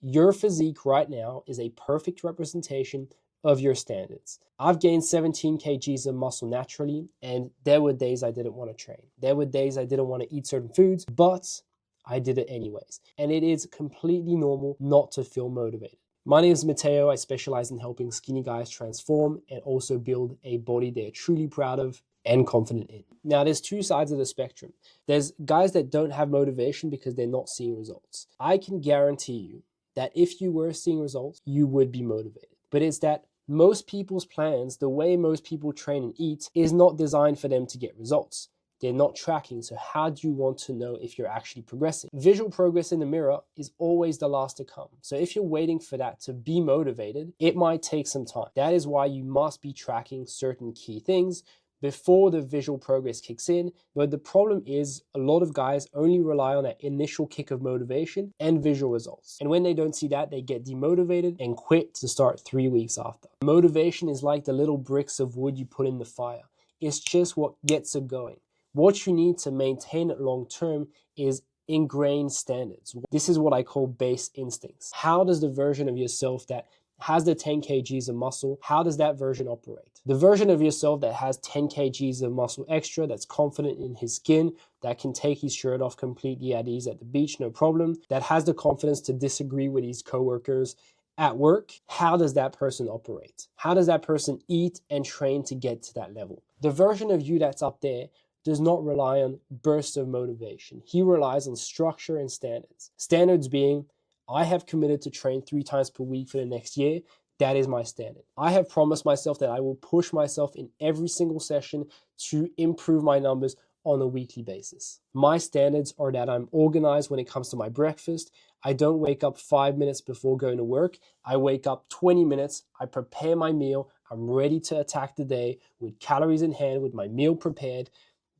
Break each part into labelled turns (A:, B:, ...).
A: Your physique right now is a perfect representation of your standards. I've gained 17 kgs of muscle naturally, and there were days I didn't want to train. There were days I didn't want to eat certain foods, but I did it anyways. And it is completely normal not to feel motivated. My name is Matteo. I specialize in helping skinny guys transform and also build a body they're truly proud of and confident in. Now, there's two sides of the spectrum. There's guys that don't have motivation because they're not seeing results. I can guarantee you that if you were seeing results, you would be motivated. But it's that most people's plans, the way most people train and eat, is not designed for them to get results. They're not tracking, so how do you want to know if you're actually progressing? Visual progress in the mirror is always the last to come. So if you're waiting for that to be motivated, it might take some time. That is why you must be tracking certain key things before the visual progress kicks in. But the problem is a lot of guys only rely on that initial kick of motivation and visual results. And when they don't see that, they get demotivated and quit to start 3 weeks after. Motivation is like the little bricks of wood you put in the fire. It's just what gets it going. What you need to maintain it long term is ingrained standards. This is what I call base instincts. How does the version of yourself that has the 10 kgs of muscle, how does that version operate? The version of yourself that has 10 kgs of muscle extra, that's confident in his skin, that can take his shirt off completely at ease at the beach, no problem, that has the confidence to disagree with his coworkers at work, how does that person operate? How does that person eat and train to get to that level? The version of you that's up there does not rely on bursts of motivation. He relies on structure and standards. Standards being, I have committed to train 3 times per week for the next year. That is my standard. I have promised myself that I will push myself in every single session to improve my numbers on a weekly basis. My standards are that I'm organized when it comes to my breakfast. I don't wake up 5 minutes before going to work. I wake up 20 minutes. I prepare my meal. I'm ready to attack the day with calories in hand, with my meal prepared.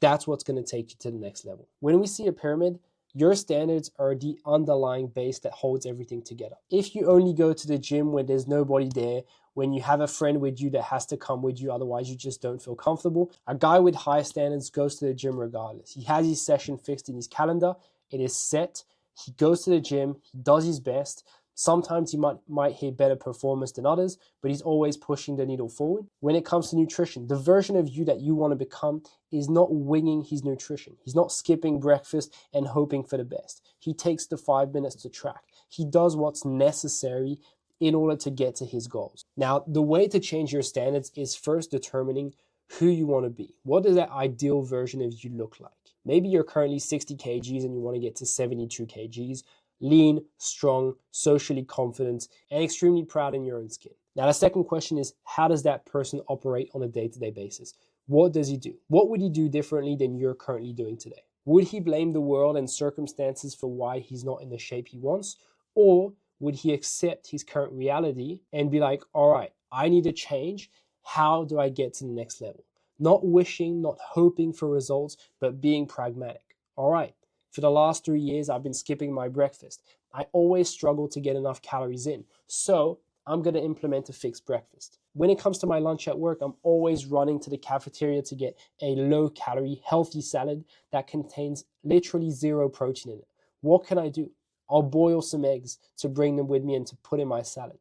A: That's what's going to take you to the next level. When we see a pyramid, your standards are the underlying base that holds everything together. If you only go to the gym when there's nobody there, when you have a friend with you that has to come with you, otherwise you just don't feel comfortable, a guy with high standards goes to the gym regardless. He has his session fixed in his calendar. It is set. He goes to the gym. He does his best. Sometimes he might hit better performance than others, but he's always pushing the needle forward. When it comes to nutrition, the version of you that you want to become is not winging his nutrition. He's not skipping breakfast and hoping for the best. He takes the 5 minutes to track. He does what's necessary in order to get to his goals. Now, the way to change your standards is first determining who you want to be. What does that ideal version of you look like? Maybe you're currently 60 kgs and you want to get to 72 kgs. Lean, strong, socially confident, and extremely proud in your own skin. Now, the second question is, how does that person operate on a day-to-day basis? What does he do? What would he do differently than you're currently doing today? Would he blame the world and circumstances for why he's not in the shape he wants? Or would he accept his current reality and be like, all right, I need to change. How do I get to the next level? Not wishing, not hoping for results, but being pragmatic. All right. For the last 3 years, I've been skipping my breakfast. I always struggle to get enough calories in. So I'm going to implement a fixed breakfast. When it comes to my lunch at work, I'm always running to the cafeteria to get a low-calorie, healthy salad that contains literally 0 protein in it. What can I do? I'll boil some eggs to bring them with me and to put in my salad.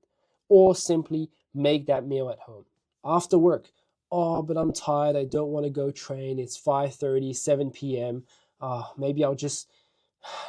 A: Or simply make that meal at home. After work, oh, but I'm tired. I don't want to go train. It's 5:30, 7 p.m. Maybe I'll just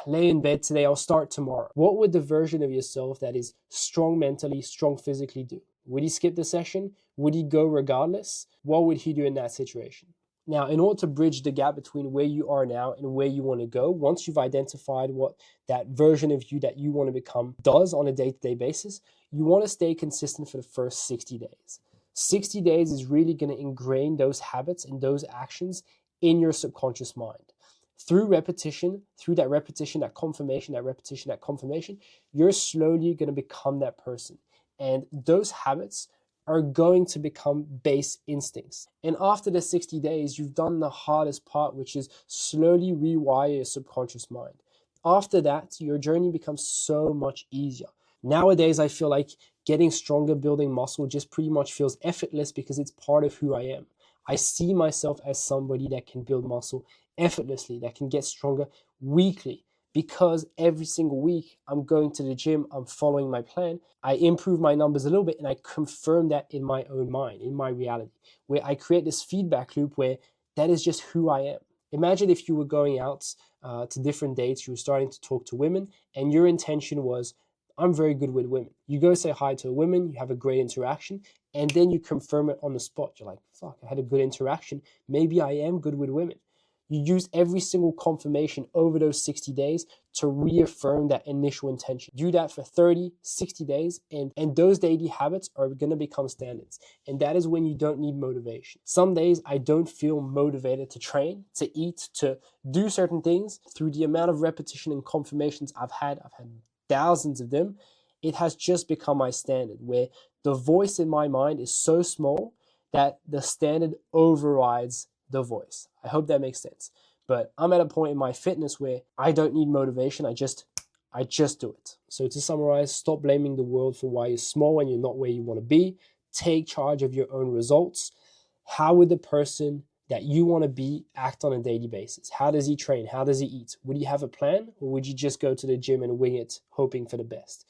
A: lay in bed today. I'll start tomorrow. What would the version of yourself that is strong mentally, strong physically do? Would he skip the session? Would he go regardless? What would he do in that situation? Now, in order to bridge the gap between where you are now and where you want to go, once you've identified what that version of you that you want to become does on a day-to-day basis, you want to stay consistent for the first 60 days. 60 days is really going to ingrain those habits and those actions in your subconscious mind. Through repetition, that confirmation, you're slowly going to become that person. And those habits are going to become base instincts. And after the 60 days, you've done the hardest part, which is slowly rewire your subconscious mind. After that, your journey becomes so much easier. Nowadays, I feel like getting stronger, building muscle just pretty much feels effortless because it's part of who I am. I see myself as somebody that can build muscle effortlessly, that can get stronger weekly because every single week I'm going to the gym, I'm following my plan, I improve my numbers a little bit and I confirm that in my own mind, in my reality, where I create this feedback loop where that is just who I am. Imagine if you were going out to different dates, you were starting to talk to women, and your intention was, I'm very good with women. You go say hi to a woman, you have a great interaction, and then you confirm it on the spot. You're like, fuck, I had a good interaction. Maybe I am good with women. You use every single confirmation over those 60 days to reaffirm that initial intention. Do that for 30, 60 days, and those daily habits are going to become standards. And that is when you don't need motivation. Some days I don't feel motivated to train, to eat, to do certain things. Through the amount of repetition and confirmations I've had thousands of them, it has just become my standard, where the voice in my mind is so small that the standard overrides the voice. I hope that makes sense. But I'm at a point in my fitness where I don't need motivation. I just do it. So to summarize, stop blaming the world for why you're small and you're not where you want to be. Take charge of your own results. How would the person that you want to be act on a daily basis? How does he train? How does he eat? Would he have a plan, or would you just go to the gym and wing it, hoping for the best?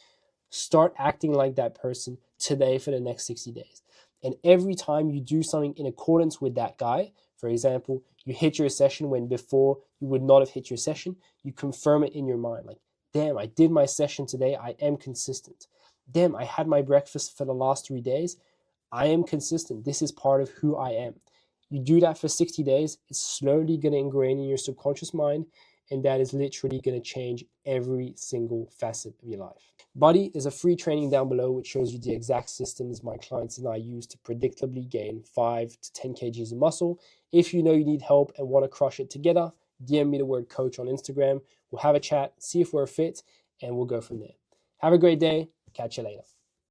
A: Start acting like that person today for the next 60 days. And every time you do something in accordance with that guy, for example, you hit your session when before you would not have hit your session, you confirm it in your mind. Like, damn, I did my session today. I am consistent. Damn, I had my breakfast for the last 3 days. I am consistent. This is part of who I am. You do that for 60 days, it's slowly going to ingrain in your subconscious mind, and that is literally going to change every single facet of your life. Buddy, there's a free training down below which shows you the exact systems my clients and I use to predictably gain 5 to 10 kgs of muscle. If you know you need help and want to crush it together, DM me the word coach on Instagram. We'll have a chat, see if we're a fit, and we'll go from there. Have a great day. Catch you later.